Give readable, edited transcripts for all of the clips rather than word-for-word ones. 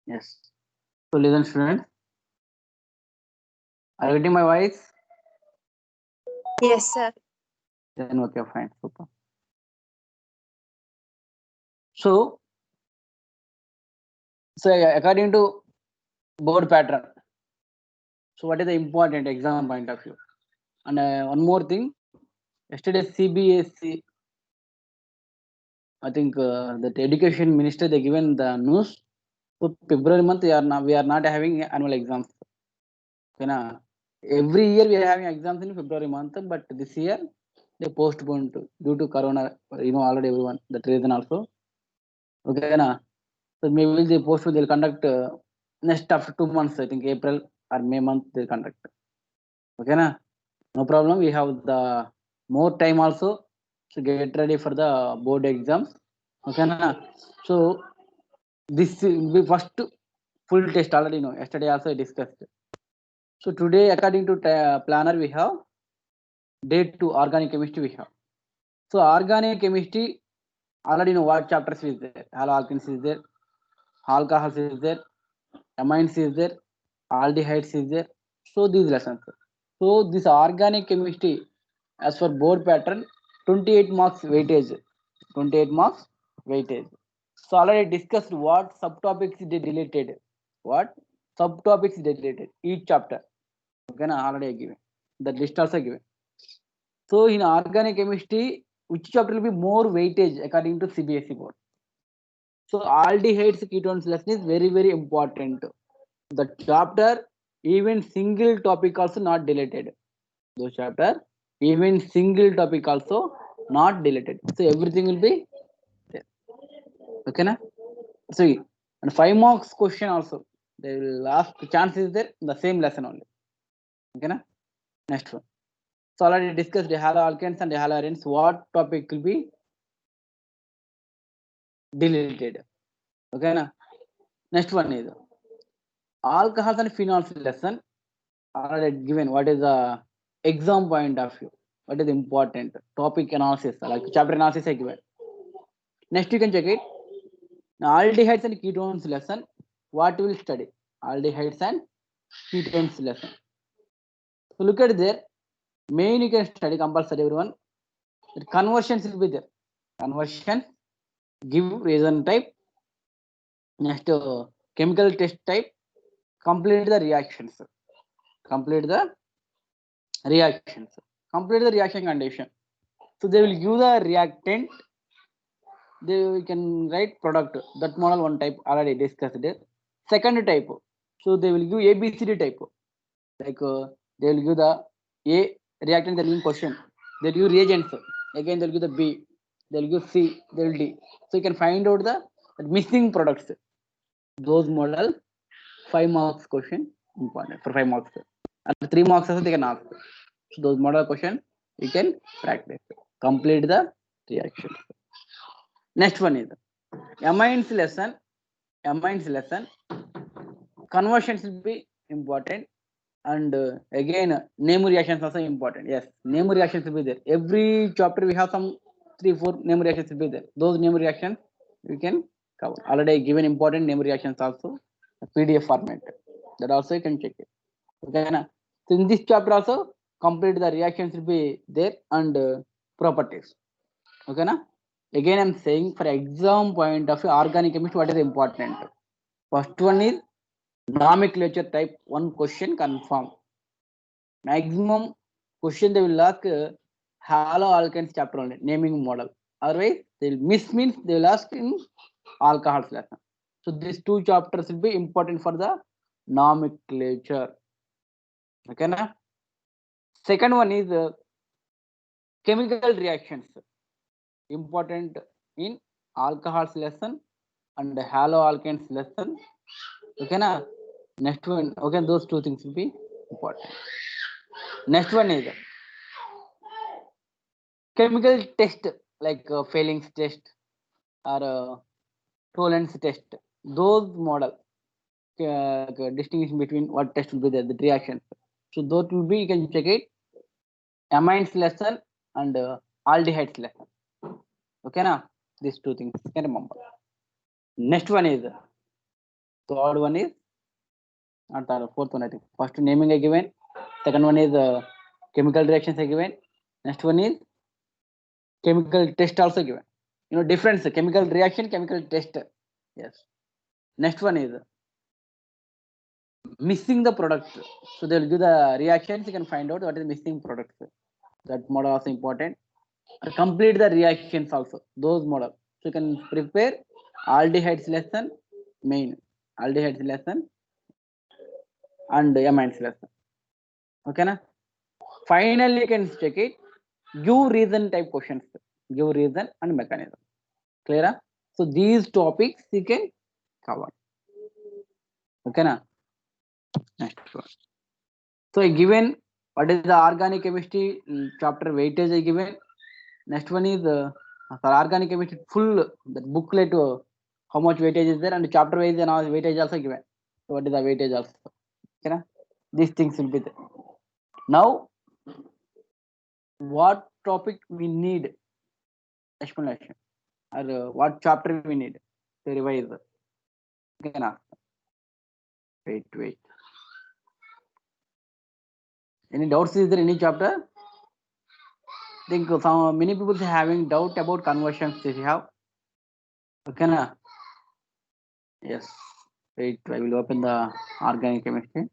Yes. So listen, students. Are you getting my voice? Yes, sir. Then okay, fine, super. So, according to board pattern, so what is the important exam point of view? And one more thing, yesterday CBSC, I think that education minister they given the news. So February month we are not having annual exams. Okay, na? Every year we are having exams in February month, but this year they postponed due to Corona. Already everyone that reason also. Okay, na? So maybe they postpone. They'll conduct next after 2 months. I think April or May month they'll conduct. Okay, na? No problem. We have the more time also to get ready for the board exams. Okay, na? So this will be first full test already. Yesterday also I discussed. So today, according to planner, we have day 2 organic chemistry. We have. So organic chemistry already know what chapters is there. Haloalkanes is there, alcohols is there, amines is there, aldehydes is there. So these lessons. So this organic chemistry, as for board pattern, 28 marks weightage. 28 marks weightage. So already discussed what subtopics they deleted. What subtopics they deleted each chapter. Okay, na already given. The list also given. So in organic chemistry, which chapter will be more weightage according to CBSE board? So aldehydes ketones lesson is very very important. The chapter even single topic also not deleted. Those chapter even single topic also not deleted. So everything will be there. Okay na? So and 5 marks question also. They will ask chance is there the same lesson only. Okay na? Next one. So already discussed the haloalkanes and the haloarenes. What topic will be deleted? Okay na? Next one is alcohols and phenols lesson. Already given what is the exam point of view. What is important topic analysis like chapter analysis I given. Next you can check it. Now, aldehydes and ketones lesson. What we will study? Aldehydes and ketones lesson. So look at there. Main you can study compulsory everyone. The conversions will be there. Conversion, give reason type. Next chemical test type. Complete the reactions. Complete the reactions. Complete the reaction condition. So they will give the reactant. They can write product. That model one type already discussed it. Second type. So they will give ABCD type. Like they will give the A reactant. They will give question. They will give reagents. Again they will give the B. They will give C. They will D. So you can find out the missing products. Those model 5 marks question important for 5 marks. And 3 marks also they can ask. So those model question you can practice. Complete the reaction. Next one is amines lesson. Amines lesson. Conversions will be important. And again, name reactions also important. Yes, name reactions will be there. Every chapter we have some 3-4 name reactions will be there. Those name reactions we can cover. Already given important name reactions also PDF format. That also you can check it. Okay, na? So in this chapter also complete the reactions will be there and properties. Okay, na? Again, I'm saying for exam point of view, organic chemistry, what is important? First one is nomenclature type 1 question confirm. Maximum question they will ask haloalkanes chapter only, naming model. Otherwise, they will miss means they will ask in alcohols lesson. So these 2 chapters will be important for the nomenclature. Okay, na? Second one is chemical reactions. Important in alcohols lesson and haloalkanes lesson. Okay, na? Next one, okay, those 2 things will be important. Next one is chemical test like failings test or tolerance test. Those model distinguishing between what test will be there, the reactions. So those will be you can check it. Amines lesson and aldehydes lesson. Okay, na? These 2 things you can remember. Next one is third one is not third, fourth one I think. First naming a given. Second one is chemical reactions are given. Next one is chemical test also given. You know difference chemical reaction, chemical test. Yes. Next one is missing the product. So they will give the reactions. You can find out what is missing product. That model also important. Complete the reactions also. Those model. So you can prepare aldehydes lesson main aldehydes lesson and amines lesson. Okay na? Finally, you can check it. Give reason type questions. Give reason and mechanism. Clear? So these topics you can cover. Okay na? Next one. So given what is the organic chemistry chapter weightage is given. Next one is for organic chemistry full the booklet how much weightage is there and chapter wise and all weightage also given. So what is the weightage also? Okay na? These things will be there. Now what topic we need explanation or what chapter we need to revise. Okay na? Wait. Any doubts is there any chapter? Think some many people are having doubt about conversions if you have. Okay na? Yes. Wait, I will open the organic chemistry.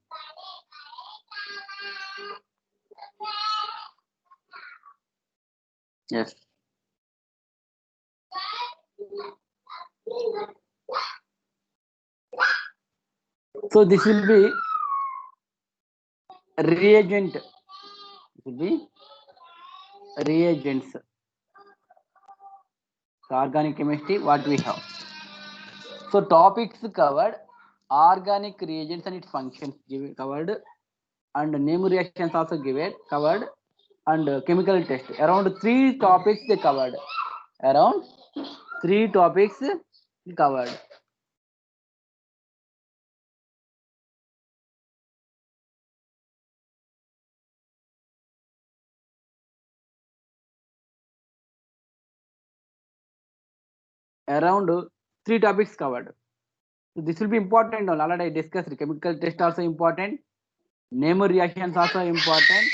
Yes. So this will be reagent. It will be reagents. So organic chemistry, what we have. So topics covered, organic reagents and its functions covered, and name reactions also given covered, and chemical test. Around 3 topics they covered. Around 3 topics covered. Around 3 topics covered. So this will be important. Already I discussed chemical test also important. Name reactions also important.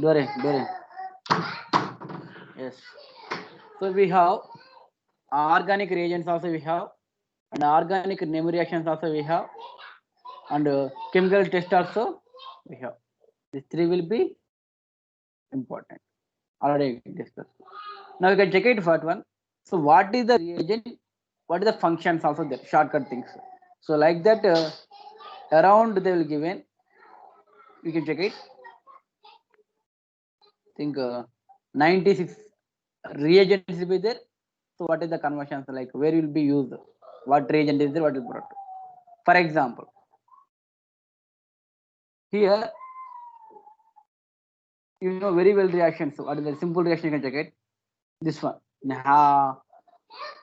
Dore. Yes. So we have organic reagents also we have, and organic name reactions also we have, and chemical test also we have. These 3 will be important. Already discussed. Now you can check it first one. So what is the reagent? What is the functions also there? Shortcut things. So like that around they will given. You can check it. Think 96 reagents will be there. So what is the conversions like? Where will be used? What reagent is there? What is brought? For example, here you know very well reactions. What is the simple reaction? You can check it. This one,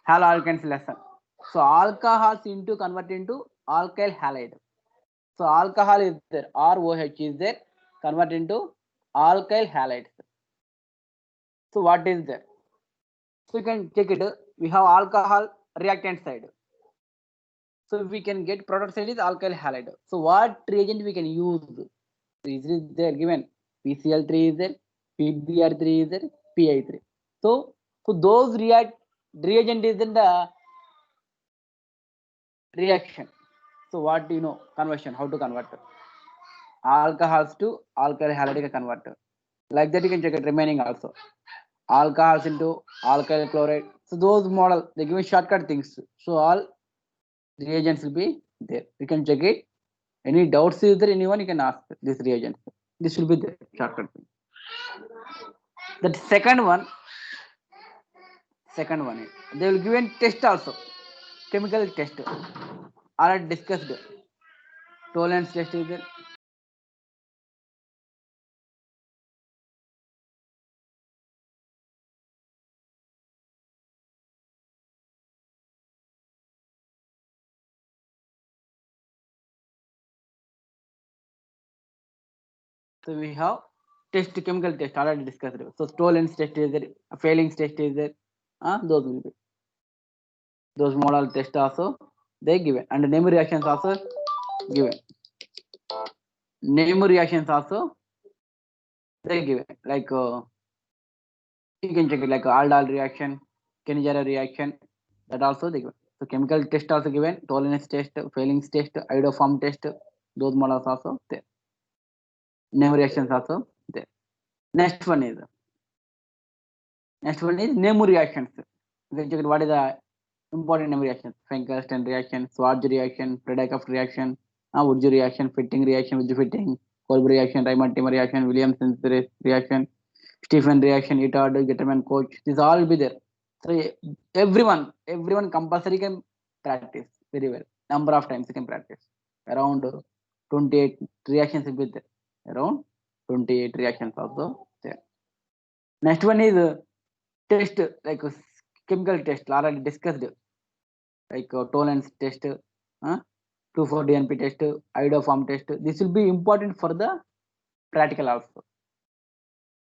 haloalkanes lesson. So alcohols into convert into alkyl halide. So alcohol is there, ROH is there, convert into alkyl halides. So what is there? So you can check it. We have alcohol reactant side. So we can get product side is alkyl halide. So what reagent we can use? Is there given PCl3 is there, PBr3 is there, PI3. So those reagent is in the reaction. So what do you know conversion? How to convert alcohols to alkyl halide converter? Like that you can check it remaining also. Alcohols into alkyl chloride. So those model they give me shortcut things. So all reagents will be there. You can check it. Any doubts is there anyone you can ask this reagent. This will be the shortcut thing. That second one is they will give a test also. Chemical test. Already discussed. tolerance test is there. So we have test, chemical test already discussed. So tolerance test is there, failings test is there. Those will be, those model test also they given, and name reactions also given. Name reactions also they given, like you can check it, like aldol reaction, Kenjara reaction, that also they given. So chemical test also given, tolerance test, failings test, iodoform test, those models also there. Name reactions also there. Next one is name reactions. You can check it, what is the important name reactions? Finkelstein reaction, Schwarz reaction, Predikov reaction, Wurtz reaction, Fitting reaction, Wurtz fitting, Kolbe reaction, Riemann-Timmer reaction, Williamson reaction, Stephen reaction, Itard, Getterman coach. These all will be there. So everyone compulsory can practice very well. Number of times you can practice. Around 28 reactions will be there. Around 28 reactions also there. Next one is test, like chemical test already discussed, like tolerance test, 2,4-DNP test, iodoform test. This will be important for the practical also.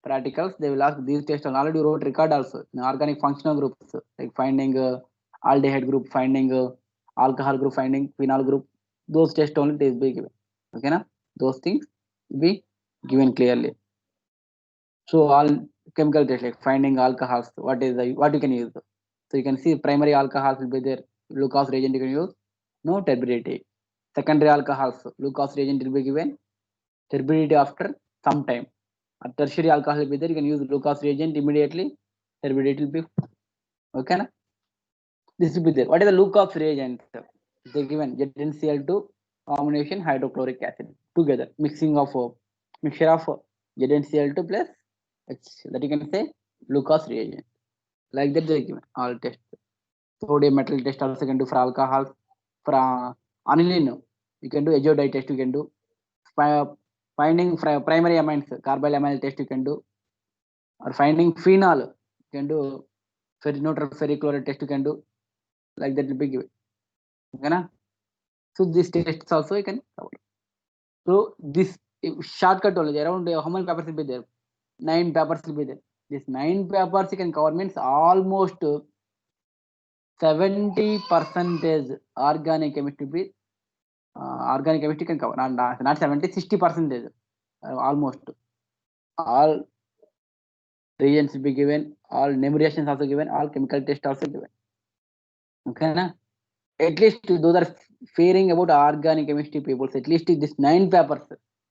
Practicals, they will ask these tests, and already wrote record also in organic functional groups, like finding aldehyde group, finding alcohol group, finding phenol group. Those tests only they will be given. Okay, na? Those things will be given clearly. So all chemical tests, like finding alcohols, what you can use. So you can see primary alcohols will be there. Lucas reagent you can use, no turbidity. Secondary alcohols, Lucas reagent will be given, turbidity after some time. A tertiary alcohol will be there, you can use Lucas reagent immediately, turbidity will be okay. Na? This will be there. What is the Lucas reagent? They given ZnCl2 combination hydrochloric acid together, mixture of ZnCl2 plus H, that you can say Lucas reagent. Like that they given all tests. Sodium metal test also can do for alcohol. For aniline, you can do aziodide test, you can do. Finding primary amines, carbyl amyl test you can do. Or finding phenol, you can do neutral ferrichloride test you can do. Like that will be given. Okay, na? So these tests also you can cover. So this shortcut only around how many papers will be there? 9 papers will be there. This 9 papers you can cover means almost 70% organic chemistry. Organic chemistry can cover, not 70, 60%. Almost all reagents will be given, all name reactions also given, all chemical tests also given. Okay, na? At least those are fearing about organic chemistry people. At least this 9 papers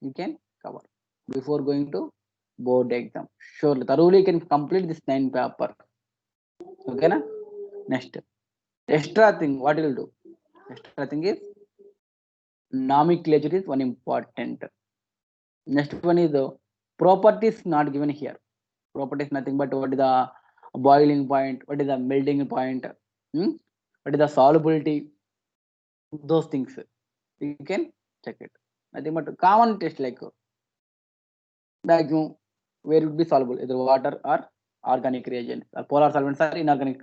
you can cover before going to board exam. Surely, thoroughly you can complete this 9 paper. Okay, na? Next, extra thing, what you will do? Extra thing is nomenclature is one important. Next one is the properties not given here. Properties nothing but what is the boiling point, what is the melting point, what is the solubility, those things you can check it. Nothing but common test like vacuum, where it would be soluble, either water or organic reagents, or polar solvents or inorganic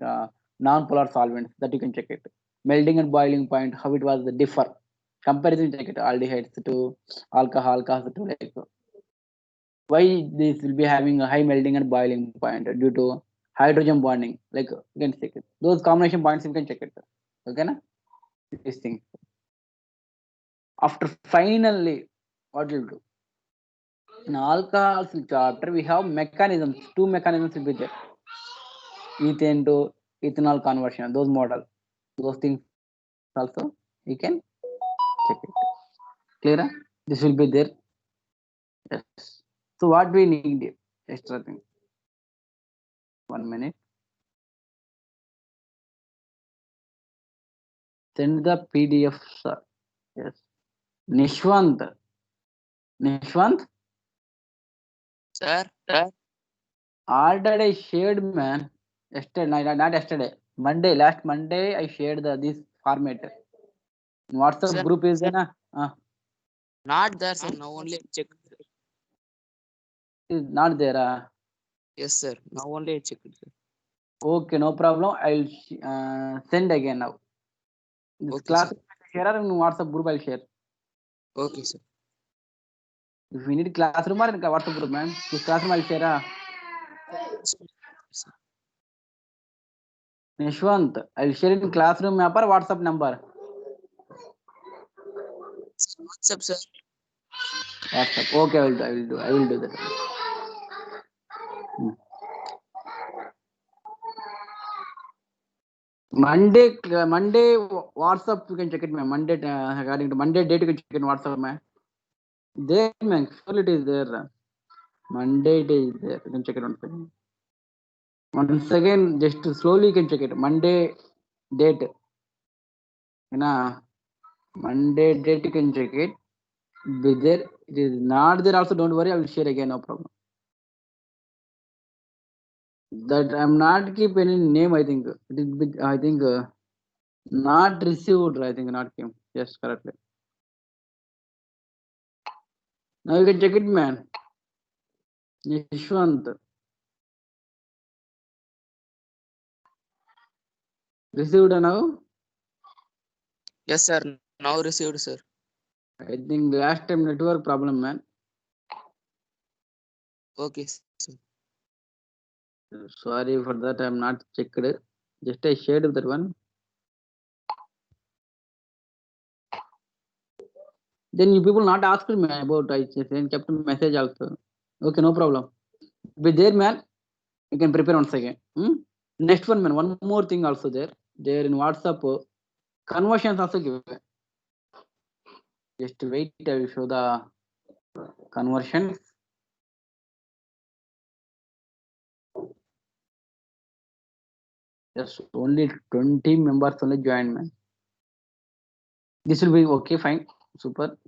non-polar solvents, that you can check it. Melting and boiling point, how it was the differ. Comparison check it, aldehydes to alcohol to like why this will be having a high melting and boiling point due to hydrogen bonding. Like you can check it. Those combination points you can check it. Okay, na? These things. After finally, what will do? In alcohols chapter, we have mechanisms. 2 mechanisms will be there. Ethane to ethanol conversion, those model, those things also you can check it. Clear? This will be there. Yes. So what we need extra thing? 1 minute. Send the PDF, sir. Yes. Nishwant. Sir, Already I shared, man. Yesterday, not yesterday. Last Monday, I shared this format. WhatsApp Sir, group is there, na? Not there, sir. Now only I checked. Is not there. Yes, sir. Now only I checked, sir. Okay, no problem. I'll send again now. This Okay, class sir. share or in WhatsApp group I'll share. Okay, sir. If you need classroom or in WhatsApp group, man. This classroom I'll share. Sir. Nishwant, I'll share it in classroom app or WhatsApp number. What's up, sir? WhatsApp. Okay, I will do that. Monday WhatsApp you can check it, man. Monday according to Monday date you can check it in WhatsApp, man. There, man. Surely it is there. Monday it is there. You can check it once again. Once again, just slowly you can check it. Monday date. You know, Monday date you can check it. Be there. It is not there also. Don't worry. I will share again. No problem. That I'm not keep any name. I think it is. I think not received. I think not came. Yes, correctly. Now you can check it, man. Yashwant. Received now? Yes, sir. Now received, sir. I think last time network problem, man. Okay, sir. Sorry for that. I'm not checked. Just I shared that one. Then you people not asked me about I then kept message also. Okay, no problem. Be there, man. You can prepare once again. Next one, man. One more thing also there. There in WhatsApp, conversions also given. Just wait. I will show the conversions. Just only 20 members only joined, man. This will be okay, fine, super.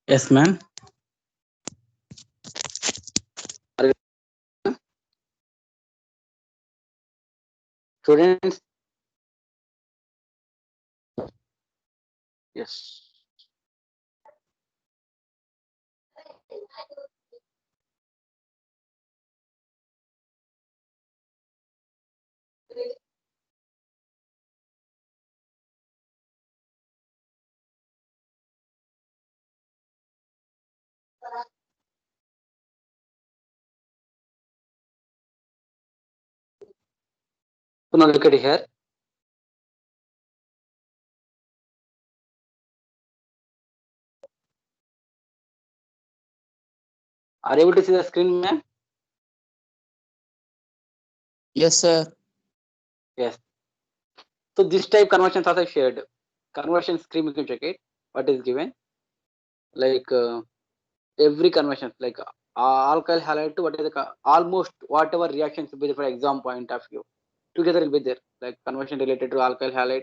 Yes, man. Students. Yes. So now look at here. Are you able to see the screen, man? Yes, sir. Yes. So this type conversions also shared. Conversion screen, you can check it. What is given? Like every conversion, like alkyl halide to what is the almost whatever reactions will be there for exam point of view. Together will be there. Like conversion related to alkyl halide,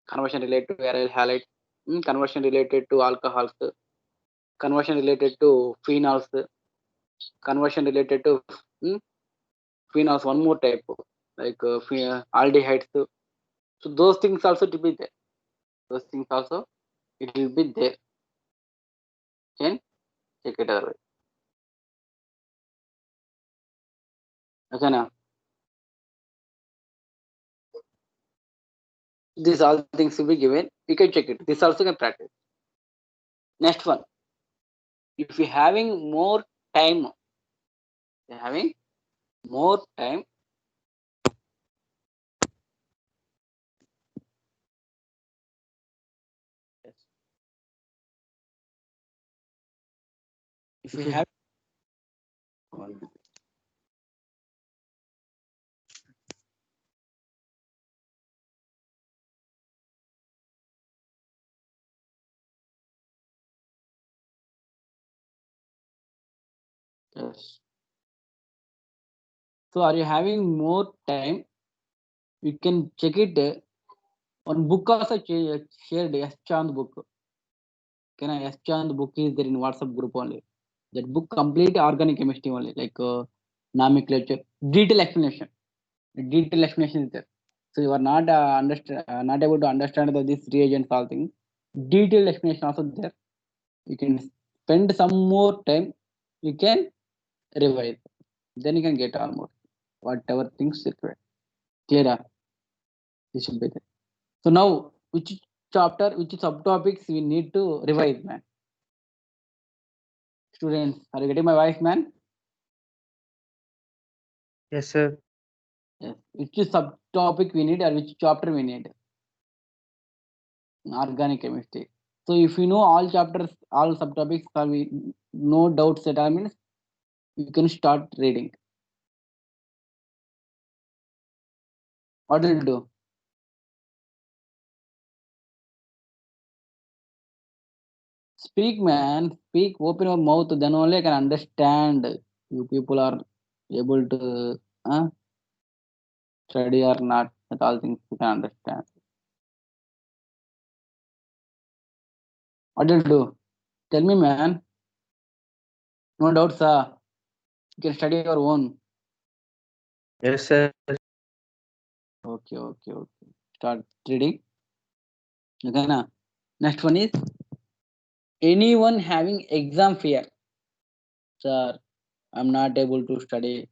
conversion related to aryl halide, conversion related to alcohols, conversion related to phenols, conversion related to mm, phenols. One more type like aldehydes. So those things also to be there. Those things also it will be there. Can check it out. Okay, now these all things will be given. You can check it. This also can practice. Next one. If you're having more time, you're having more time. If you have yes. So are you having more time? You can check it. On book also shared S Chand book. Can I S Chand book is there in WhatsApp group only. That book complete organic chemistry only, like nomenclature, detailed explanation. Detailed explanation is there. So you are not not able to understand this reagents all things. Detailed explanation also there. You can spend some more time. You can revise. Then you can get almost whatever things required. Clear? This should be there. So now, which chapter, which subtopics we need to revise, man? Students, are you getting my voice, man? Yes, sir. Yes. Which subtopic we need or which chapter we need? Organic chemistry. So if you know all chapters, all subtopics, or we no doubts at all means you can start reading. What will you do? Speak, man. Speak. Open your mouth. Then only I can understand. You people are able to study or not. At all things you can understand. What will you do? Tell me, man. No doubts, sir. You can study your own. Yes, sir. Okay, okay, okay. Start reading. Okay, na. Next one is anyone having exam fear. Sir, I'm not able to study.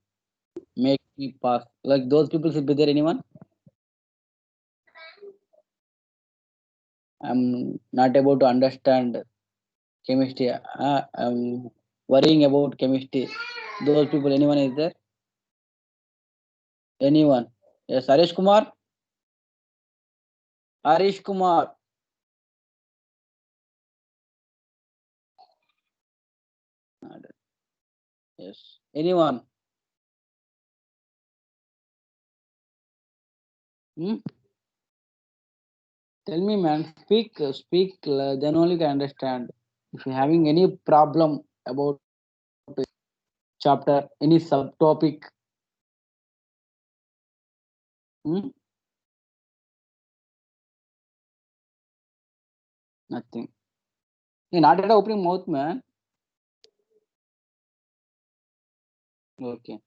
Make me pass. Like those people should be there. Anyone? I'm not able to understand chemistry. I'm worrying about chemistry. Those people. Anyone is there? Anyone? Yes, Harish Kumar. Harish Kumar. Yes. Anyone? Hmm? Tell me, man. Speak, speak. Then only can understand. If you're having any problem about chapter, any subtopic, hmm? Nothing. You're not at opening mouth, man. Okay.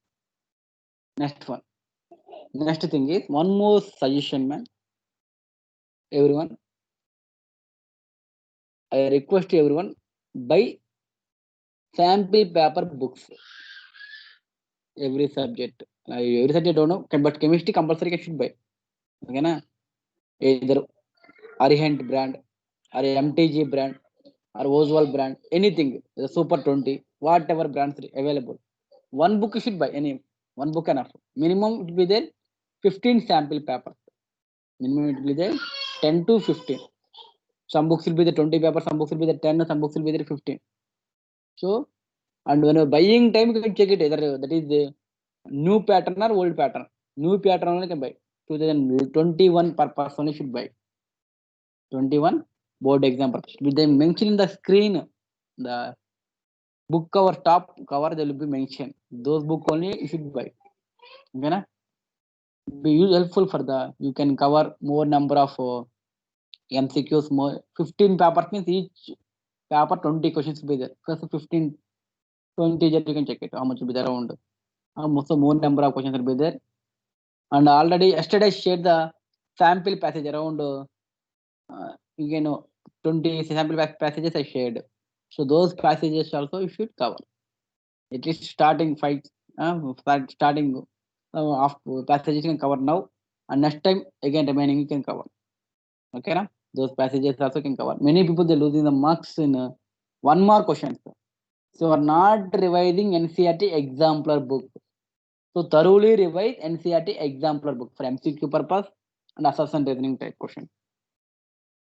Next one. Next thing is one more suggestion, man. Everyone, I request everyone buy sample paper books. Every subject. Every subject don't know, but chemistry compulsory should buy. Okay, na? Either Arihant brand or MTG brand or Oswald brand, anything, the Super 20, whatever brands are available. One book you should buy, any one book enough. Minimum it will be there 15 sample papers. Minimum it will be there 10 to 15. Some books will be the 20 papers, some books will be the 10, some books will be the 15. So, and when you're buying time, you can check it either that is the new pattern or old pattern. New pattern only can buy. 2021 per person only should buy. 21 board exam purpose. Will they mention in the screen the book cover, top cover, they will be mentioned. Those book only you should buy. Okay, na? Be helpful for the, you can cover more number of MCQs, more 15 papers means each paper 20 questions will be there. Plus 15, 20 you can check it how much will be there around. So more number of questions will be there. And already yesterday I shared the sample passage around you know 20 sample passages I shared. So those passages also you should cover. At least starting fight, starting of passages you can cover now, and next time again remaining you can cover. Okay, na? Those passages also can cover. Many people they losing the marks in 1 mark questions. So are not revising NCERT exemplar book. So thoroughly revise NCERT exemplar book for MCQ purpose and assessment reasoning type question.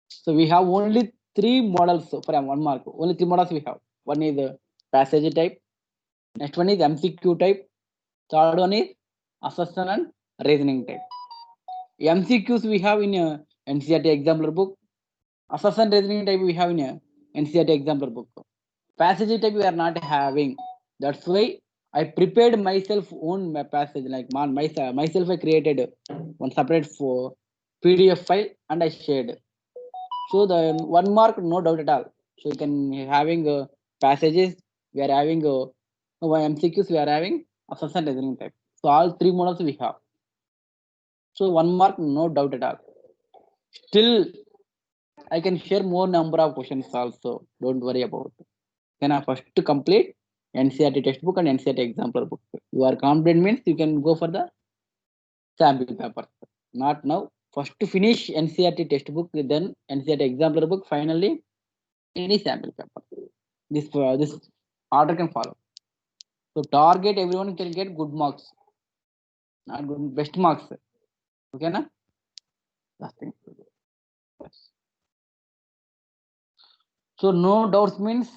So we have only 3 models for 1 mark. Only 3 models we have. One is the passage type. Next one is MCQ type. Third one is assessment and reasoning type. MCQs we have in a NCERT exemplar book. Assessment reasoning type we have in a NCERT exemplar book. Passage type we are not having. That's why I prepared myself own passage, like myself I created one separate for PDF file and I shared. So the 1 mark, no doubt at all. So you can having passages, we are having MCQs, we are having assessment reasoning type. So all 3 models we have. So 1 mark, no doubt at all. Still, I can share more number of questions also. Don't worry about it. Then I first to complete NCERT textbook and NCERT exemplar book. You are confident means you can go for the sample paper. Not now. First to finish NCERT textbook, then NCERT exemplar book. Finally, any sample paper. This order can follow. So target everyone can get good marks, not good, best marks. Okay, na? Last thing. Yes. So no doubts means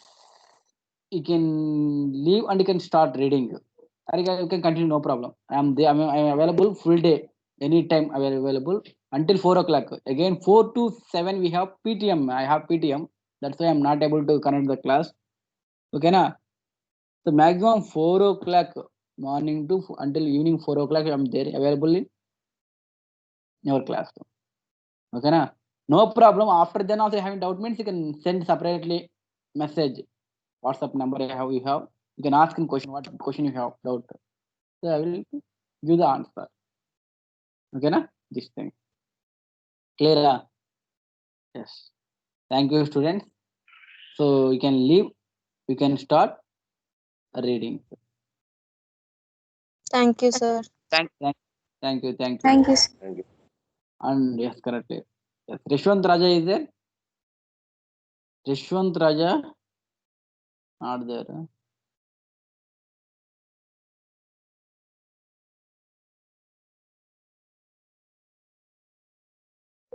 you can leave and you can start reading. Or you can continue, no problem. I am there. I am available full day, anytime I am available until 4 o'clock. Again, 4 to 7 we have PTM. I have PTM. That's why I'm not able to connect the class. Okay, na? So maximum 4 o'clock morning to until evening 4 o'clock I'm there available in your class. Okay, na? No problem. After then also having doubt means you can send separately message. WhatsApp number you have. You can ask in question what question you have doubt. So I will give the answer. Okay, na? This thing. Clear? Yes. Thank you, students. So you can leave. You can start reading. Thank you, sir. Thank you. Thank you. Thank you. And yes, correctly. Yes. Rishwant Raja is there? Rishwant Raja? Not there. Huh?